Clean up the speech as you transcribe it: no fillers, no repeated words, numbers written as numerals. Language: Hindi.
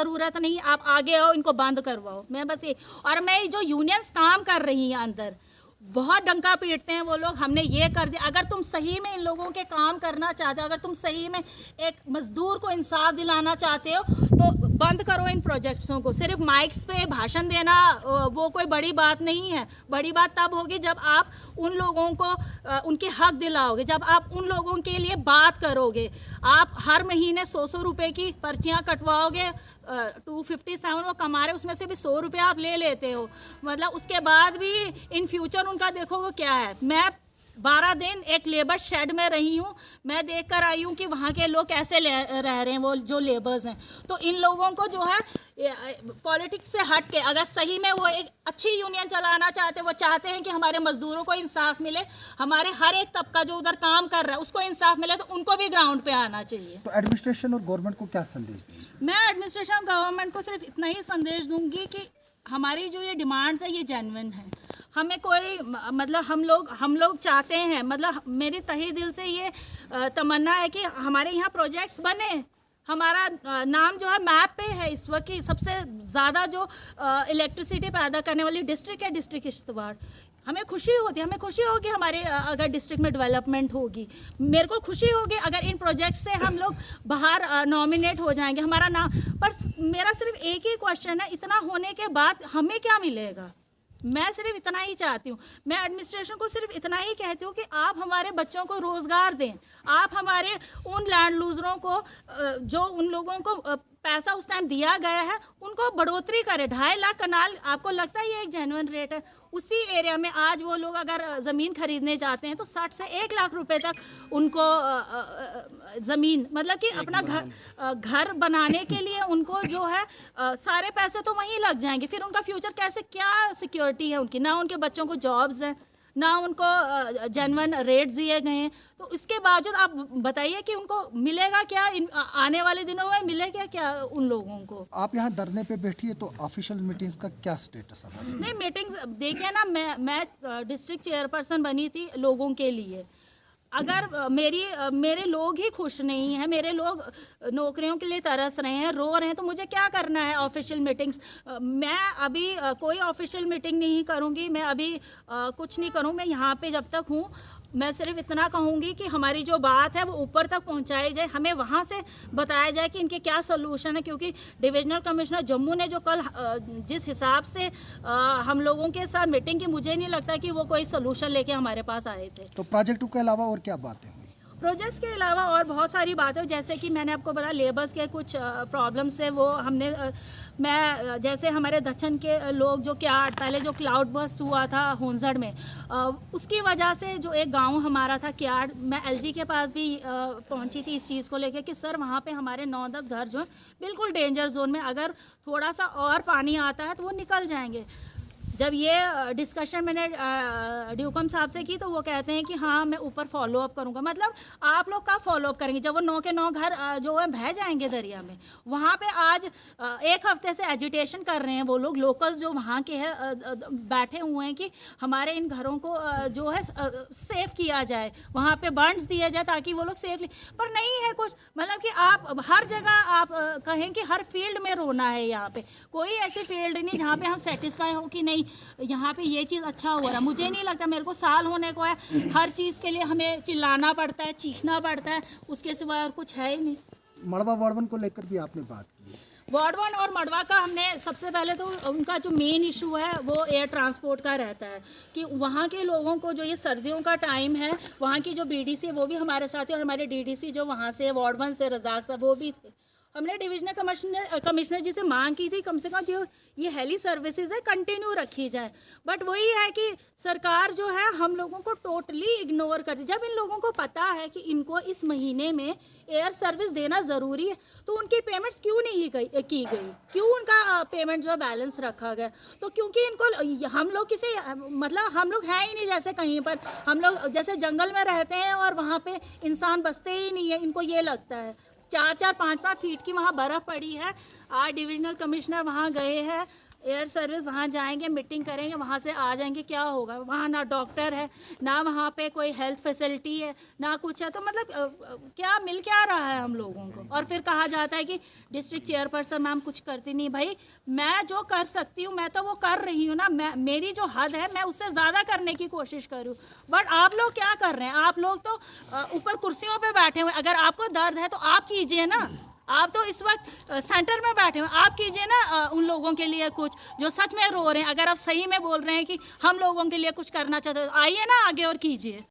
ज़रूरत नहीं, आप आगे आओ, इनको बंद करवाओ। मैं बस ये, और मैं जो यूनियंस काम कर रही हैं अंदर, बहुत डंका पीटते हैं वो लोग, हमने ये कर दिया। अगर तुम सही में इन लोगों के काम करना चाहते हो, अगर तुम सही में एक मजदूर को इंसाफ दिलाना चाहते हो, तो बंद करो इन प्रोजेक्ट्सों को। सिर्फ माइक्स पे भाषण देना वो कोई बड़ी बात नहीं है। बड़ी बात तब होगी जब आप उन लोगों को उनके हक दिलाओगे, जब आप उन लोगों के लिए बात करोगे। आप हर महीने 100 रुपए की पर्चियाँ कटवाओगे, 257 वो कमा रहे, उसमें से भी 100 रुपये आप ले लेते हो। मतलब उसके बाद भी इन फ्यूचर उनका देखोगे क्या है। मैं 12 दिन एक लेबर शेड में रही हूँ, मैं देख कर आई हूँ कि वहाँ के लोग कैसे रह रहे हैं, वो जो लेबर्स हैं। तो इन लोगों को जो है पॉलिटिक्स से हट के, अगर सही में वो एक अच्छी यूनियन चलाना चाहते, वो चाहते हैं कि हमारे मजदूरों को इंसाफ मिले, हमारे हर एक तबका जो उधर काम कर रहा है उसको इंसाफ मिले, तो उनको भी ग्राउंड पे आना चाहिए। तो एडमिनिस्ट्रेशन और गवर्नमेंट को क्या संदेश देंगे? मैं एडमिनिस्ट्रेशन गवर्नमेंट को सिर्फ इतना ही संदेश दूंगी कि हमारी जो ये डिमांड्स है ये जेन्युइन है। हमें कोई मतलब हम लोग चाहते हैं, मतलब मेरी तहे दिल से ये तमन्ना है कि हमारे यहाँ प्रोजेक्ट्स बने। हमारा नाम जो है मैप पे है इस वक्त की सबसे ज़्यादा जो इलेक्ट्रिसिटी पैदा करने वाली डिस्ट्रिक्ट है, डिस्ट्रिक्ट किश्तवाड़। हमें खुशी होती है, हमें खुशी होगी हमारे अगर डिस्ट्रिक्ट में डेवलपमेंट होगी। मेरे को खुशी होगी अगर इन प्रोजेक्ट से हम लोग बाहर नॉमिनेट हो जाएंगे, हमारा नाम। पर मेरा सिर्फ एक ही क्वेश्चन है, इतना होने के बाद हमें क्या मिलेगा? मैं सिर्फ इतना ही चाहती हूँ। मैं एडमिनिस्ट्रेशन को सिर्फ इतना ही कहती हूँ कि आप हमारे बच्चों को रोज़गार दें। आप हमारे उन लैंड लूजरों को, जो उन लोगों को पैसा उस टाइम दिया गया है, उनको बढ़ोतरी करें। 2.5 लाख कनाल, आपको लगता है ये एक जेन्युइन रेट है? उसी एरिया में आज वो लोग अगर ज़मीन खरीदने जाते हैं तो 60 से 1 लाख रुपए तक उनको ज़मीन, मतलब कि अपना घर बनाने के लिए उनको जो है सारे पैसे तो वहीं लग जाएंगे। फिर उनका फ्यूचर कैसे, क्या सिक्योरिटी है उनकी? ना उनके बच्चों को जॉब्स हैं, ना उनको जेन्युइन रेट्स दिए गए हैं। तो इसके बावजूद आप बताइए कि उनको मिलेगा क्या? आने वाले दिनों में मिलेगा क्या उन लोगों को? आप यहाँ धरने पे बैठी है, तो ऑफिशियल मीटिंग्स का क्या स्टेटस है? नहीं, मीटिंग्स देखिए ना, मैं डिस्ट्रिक्ट चेयरपर्सन बनी थी लोगों के लिए। अगर मेरे लोग ही खुश नहीं हैं, मेरे लोग नौकरियों के लिए तरस रहे हैं, रो रहे हैं, तो मुझे क्या करना है? ऑफिशियल मीटिंग्स मैं अभी कोई ऑफिशियल मीटिंग नहीं करूंगी, मैं अभी कुछ नहीं करूँ। मैं यहाँ पे जब तक हूँ, मैं सिर्फ इतना कहूँगी कि हमारी जो बात है वो ऊपर तक पहुँचाई जाए, हमें वहाँ से बताया जाए कि इनके क्या सोल्यूशन है। क्योंकि डिविजनल कमिश्नर जम्मू ने जो कल जिस हिसाब से हम लोगों के साथ मीटिंग की, मुझे नहीं लगता कि वो कोई सोल्यूशन लेके हमारे पास आए थे। तो प्रोजेक्ट के अलावा और क्या बातें हुई? प्रोजेक्ट्स के अलावा और बहुत सारी बातें, जैसे कि मैंने आपको बताया लेबर्स के कुछ प्रॉब्लम्स है, वो हमने मैं जैसे हमारे दक्षिण के लोग जो क्याड, पहले जो क्लाउड बस्ट हुआ था होंसड़ में, उसकी वजह से जो एक गांव हमारा था क्याड, मैं एलजी के पास भी पहुंची थी इस चीज़ को लेकर कि सर वहाँ पे हमारे 9-10 घर जो हैं बिल्कुल डेंजर जोन में, अगर थोड़ा सा और पानी आता है तो वो निकल जाएंगे। जब ये डिस्कशन मैंने ड्यूकम साहब से की तो वो कहते हैं कि हाँ मैं ऊपर फॉलो अप करूँगा। मतलब आप लोग कब फॉलो अप करेंगे? जब वो 9 के 9 घर जो है बह जाएंगे दरिया में। वहाँ पे आज 1 हफ्ते से एजिटेशन कर रहे हैं वो लोग, लोकल्स जो वहाँ के हैं बैठे हुए हैं कि हमारे इन घरों को जो है सेफ किया जाए, वहाँ पे बंड्स दिए जाए ताकि वो लोग सेफली। पर नहीं है कुछ, मतलब कि आप हर जगह आप कहें कि हर फील्ड में रोना है। यहाँ पे कोई ऐसी फील्ड नहीं जहाँ पे हम सेटिस्फाई हो कि नहीं यहाँ पे ये चीज़ अच्छा हो रहा। मुझे नहीं लगता, मेरे को साल होने को है, हर चीज़ के लिए हमें चिल्लाना पड़ता है, चीखना पड़ता है, उसके सिवा और कुछ है ही नहीं। मड़वा वार्ड 1 को लेकर भी आपने बात की है। वार्ड 1 और मड़वा का हमने सबसे पहले तो उनका जो मेन इशू है वो एयर ट्रांसपोर्ट का रहता है कि वहाँ के लोगों को जो ये सर्दियों का टाइम है, वहाँ की जो बीडीसी है वो भी हमारे साथ है और हमारे डीडीसी जो वहाँ से वार्ड 1 से रजाक साहब वो भी थे। हमने डिविजनल कमिश्नर जी से मांग की थी कम से कम जो ये हेली सर्विसेज है कंटिन्यू रखी जाए। बट वही है कि सरकार जो है हम लोगों को टोटली इग्नोर करती। जब इन लोगों को पता है कि इनको इस महीने में एयर सर्विस देना ज़रूरी है तो उनकी पेमेंट्स क्यों नहीं की गई? क्यों उनका पेमेंट जो है बैलेंस रखा गया? तो क्योंकि इनको हम लोग किसी मतलब हम लोग हैं ही नहीं जैसे कहीं पर, हम लोग जैसे जंगल में रहते हैं और वहाँ पे इंसान बसते ही नहीं है। इनको ये लगता है 4-4, 5-5 फीट की वहाँ बर्फ़ पड़ी है। आज डिविजनल कमिश्नर वहाँ गए हैं, एयर सर्विस वहाँ जाएंगे, मीटिंग करेंगे, वहाँ से आ जाएंगे, क्या होगा? वहाँ ना डॉक्टर है, ना वहाँ पे कोई हेल्थ फैसिलिटी है, ना कुछ है। तो मतलब क्या मिल क्या रहा है हम लोगों को? और फिर कहा जाता है कि डिस्ट्रिक्ट चेयरपर्सन मैम कुछ करती नहीं। भाई मैं जो कर सकती हूँ मैं तो वो कर रही हूँ ना। मेरी जो हद है मैं उससे ज़्यादा करने की कोशिश करूँ। बट आप लोग क्या कर रहे हैं? आप लोग तो ऊपर कुर्सियों पे बैठे हुए। अगर आपको दर्द है तो आप कीजिए ना। आप तो इस वक्त सेंटर में बैठे हुए, आप कीजिए ना उन लोगों के लिए कुछ जो सच में रो रहे हैं। अगर आप सही में बोल रहे हैं कि हम लोगों के लिए कुछ करना चाहते हो, आइए ना आगे और कीजिए।